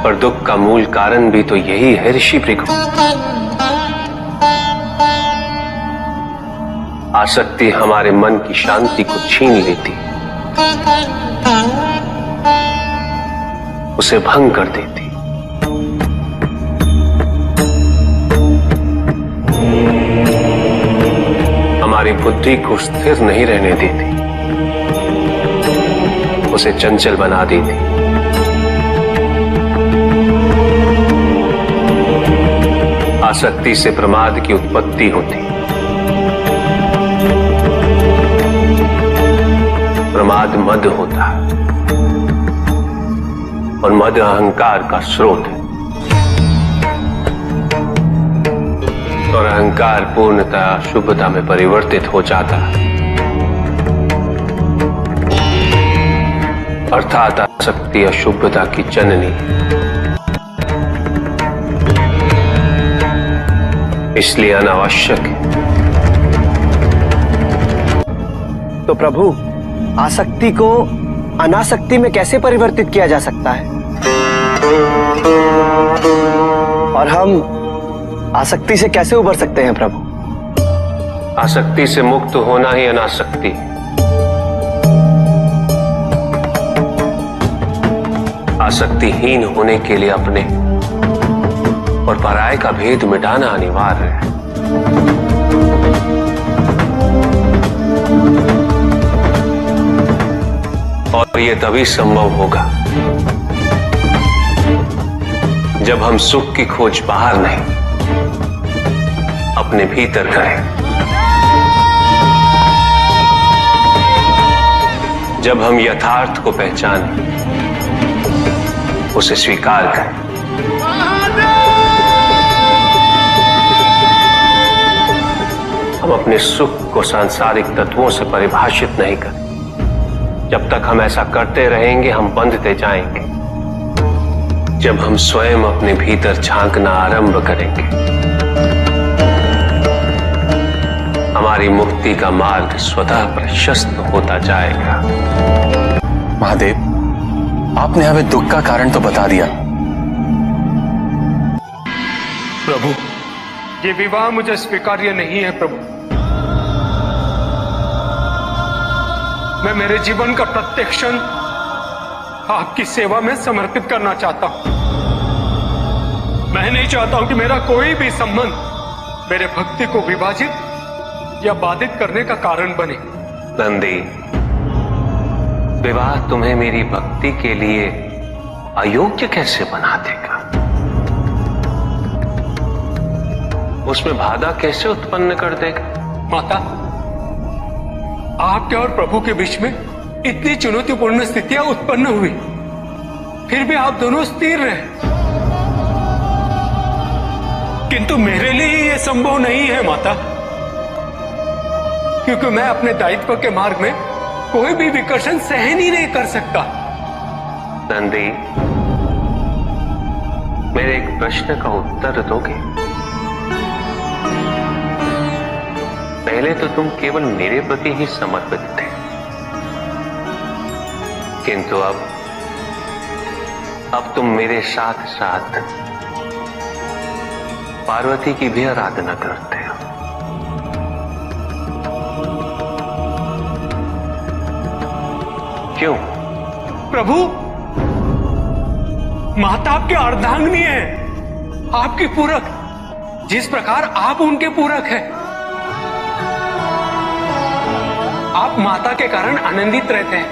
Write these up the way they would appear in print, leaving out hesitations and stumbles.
पर दुख का मूल कारण भी तो यही है ऋषि भृगु। आसक्ति हमारे मन की शांति को छीन लेती, उसे भंग कर देती, हमारी बुद्धि को स्थिर नहीं रहने देती, उसे चंचल बना देती। आसक्ति से प्रमाद की उत्पत्ति होती, प्रमाद मद होता है और मद अहंकार का स्रोत है, और अहंकार पूर्णतः शुभता में परिवर्तित हो जाता है, अर्थात आसक्ति अशुभता की जननी। इसलिए अनावश्यक है। तो प्रभु, आसक्ति को अनासक्ति में कैसे परिवर्तित किया जा सकता है? और हम आसक्ति से कैसे उबर सकते हैं प्रभु? आसक्ति से मुक्त होना ही अनासक्ति है। आसक्तिहीन होने के लिए अपने और पराये का भेद मिटाना अनिवार्य है। और यह तभी संभव होगा जब हम सुख की खोज बाहर नहीं, अपने भीतर करें। जब हम यथार्थ को पहचानें, उसे स्वीकार करें। हम अपने सुख को सांसारिक तत्वों से परिभाषित नहीं करते। जब तक हम ऐसा करते रहेंगे, हम बंधते जाएंगे। जब हम स्वयं अपने भीतर झांकना आरंभ करेंगे, हमारी मुक्ति का मार्ग स्वतः प्रशस्त होता जाएगा। महादेव, आपने हमें दुख का कारण तो बता दिया। प्रभु, ये विवाह मुझे स्वीकार्य नहीं है प्रभु। मैं मेरे जीवन का प्रत्येक क्षण आपकी सेवा में समर्पित करना चाहता हूं। मैं नहीं चाहता हूं कि मेरा कोई भी संबंध मेरे भक्ति को विभाजित या बाधित करने का कारण बने। नंदी, विवाह तुम्हें मेरी भक्ति के लिए अयोग्य कैसे बना देगा? उसमें बाधा कैसे उत्पन्न कर देगा? माता, आपके और प्रभु के बीच में इतनी चुनौतीपूर्ण स्थितियां उत्पन्न हुई, फिर भी आप दोनों स्थिर रहे। किंतु मेरे लिए यह संभव नहीं है माता, क्योंकि मैं अपने दायित्व के मार्ग में कोई भी विकर्षण सहन ही नहीं कर सकता। नंदी, मेरे एक प्रश्न का उत्तर दोगे? पहले तो तुम केवल मेरे प्रति ही समर्पित थे, किंतु अब तुम मेरे साथ साथ पार्वती की भी आराधना करते हो। क्यों? प्रभु, माता आपके अर्धांगिनी है, आपकी पूरक, जिस प्रकार आप उनके पूरक हैं। आप माता के कारण आनंदित रहते हैं,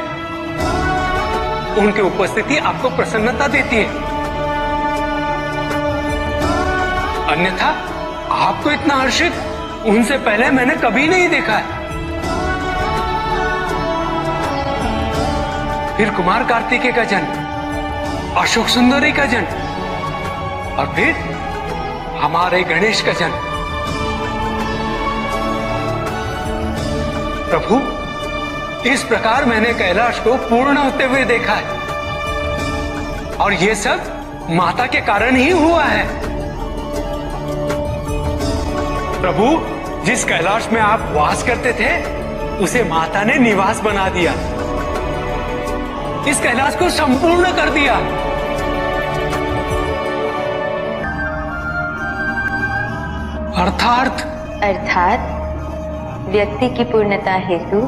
उनकी उपस्थिति आपको प्रसन्नता देती है। अन्यथा आपको इतना हर्षित उनसे पहले मैंने कभी नहीं देखा है। फिर कुमार कार्तिकेय का जन्म, अशोक सुंदरी का जन्म, और फिर हमारे गणेश का जन्म। प्रभु, इस प्रकार मैंने कैलाश को पूर्ण होते हुए देखा है, और यह सब माता के कारण ही हुआ है। प्रभु, जिस कैलाश में आप वास करते थे, उसे माता ने निवास बना दिया, इस कैलाश को संपूर्ण कर दिया। अर्थात व्यक्ति की पूर्णता हेतु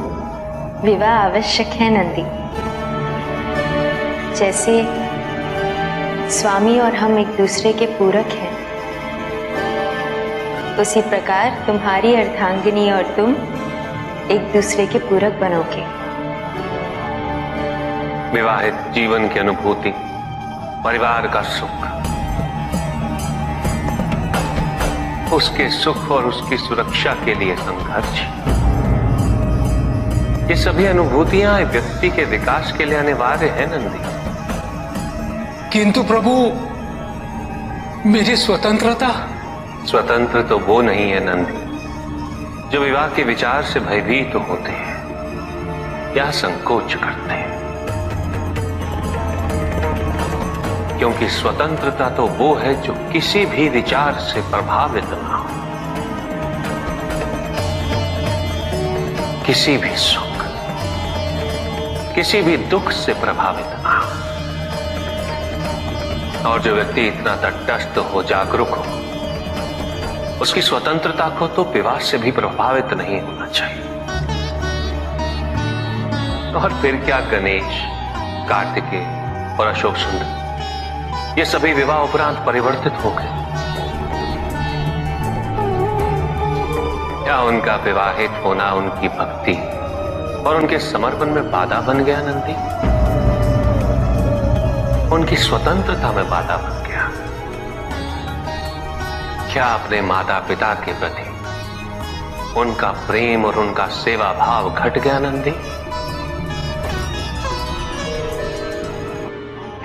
विवाह आवश्यक है नंदी। जैसे स्वामी और हम एक दूसरे के पूरक हैं, उसी प्रकार तुम्हारी अर्धांगिनी और तुम एक दूसरे के पूरक बनोगे। विवाहित जीवन की अनुभूति, परिवार का सुख, उसके सुख और उसकी सुरक्षा के लिए संघर्ष, ये सभी अनुभूतियां व्यक्ति के विकास के लिए अनिवार्य है नंदी। किंतु प्रभु, मेरी स्वतंत्रता। स्वतंत्र तो वो नहीं है नंदी जो विवाह के विचार से भयभीत तो होते हैं या संकोच करते हैं, क्योंकि स्वतंत्रता तो वो है जो किसी भी विचार से प्रभावित ना हो, किसी भी सुख, किसी भी दुख से प्रभावित ना हो। और जो व्यक्ति इतना तटस्थ हो, जागरूक हो, उसकी स्वतंत्रता को तो विवाह से भी प्रभावित नहीं होना चाहिए। और फिर क्या गणेश, कार्तिकेय और अशोक सुंदर, ये सभी विवाह उपरांत परिवर्तित हो गए। क्या उनका विवाहित होना उनकी भक्ति और उनके समर्पण में बाधा बन गया नंदी? उनकी स्वतंत्रता में बाधा बन गया? क्या अपने माता पिता के प्रति उनका प्रेम और उनका सेवा भाव घट गया नंदी?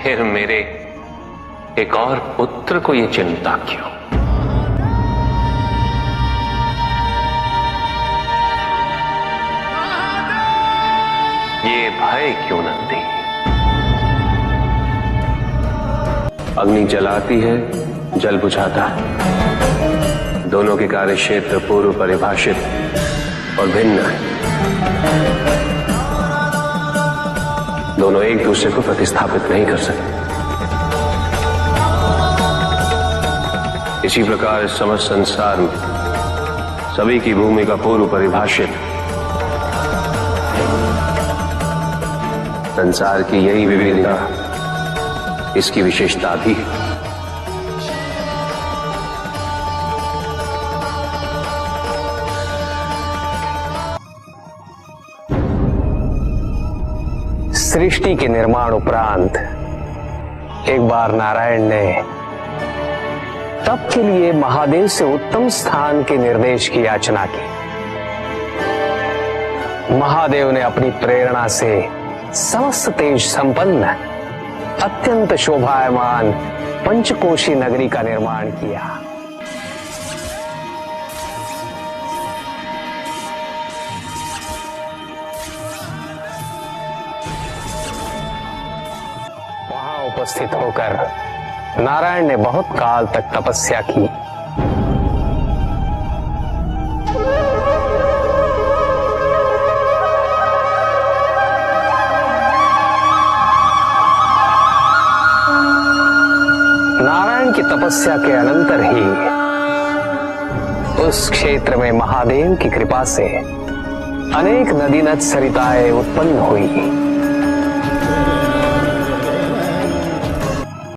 फिर मेरे एक और पुत्र को ये चिंता क्यों? ये भय क्यों नंदी? अग्नि जलाती है, जल बुझाता है। दोनों के कार्य क्षेत्र पूर्व परिभाषित और भिन्न है। दोनों एक दूसरे को प्रतिस्थापित नहीं कर सकते। इसी प्रकार इस समस्त संसार में सभी की भूमिका पूर्व परिभाषित। संसार की यही विविधता इसकी विशेषता भी है। सृष्टि के निर्माण उपरांत एक बार नारायण ने तप के लिए महादेव से उत्तम स्थान के निर्देश की याचना की। महादेव ने अपनी प्रेरणा से समस्त तेज संपन्न अत्यंत शोभायमान पंचकोशी नगरी का निर्माण किया। वहां उपस्थित होकर नारायण ने बहुत काल तक तपस्या की। नारायण की तपस्या के अनंतर ही उस क्षेत्र में महादेव की कृपा से अनेक नदी नद सरिताएं उत्पन्न हुई।